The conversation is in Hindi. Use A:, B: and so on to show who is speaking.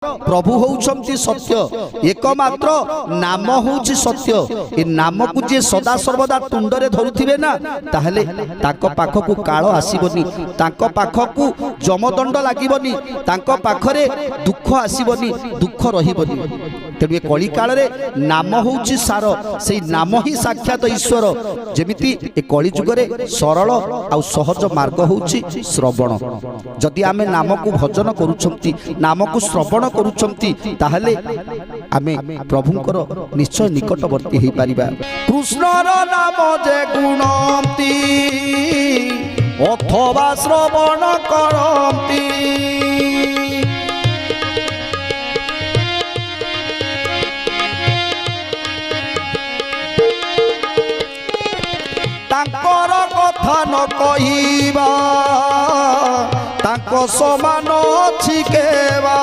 A: प्रभु होउछंती सत्य एकमात्र नाम होउछि सत्य। ए नाम को जे सदा सर्वदा तुंडरे धरुथिबे ना ताहले ताको पाखकु काळ आसीबनी, ताको पाखकु जमदंड लागिबनी, ताको पाखरे दुख आसीबनी, दुख रहिबनी। तेणु ए कली काल रे नाम होउछि सार, सेई नाम ही साक्षात ईश्वर। जेमिति ए कली जुग रे सरल आ सहज मार्ग होउछि श्रवण। जदि आमे नाम को भजन करूछंती, नाम को श्रवण करूछंती, ताहले आमे प्रभुंकर निश्चय निकटवर्ती हेई पारिबा। कृष्णर नाम जे गुणंती अथवा श्रवण करंती, तांकर कथा न कहिबा तांको समान अछि केबा।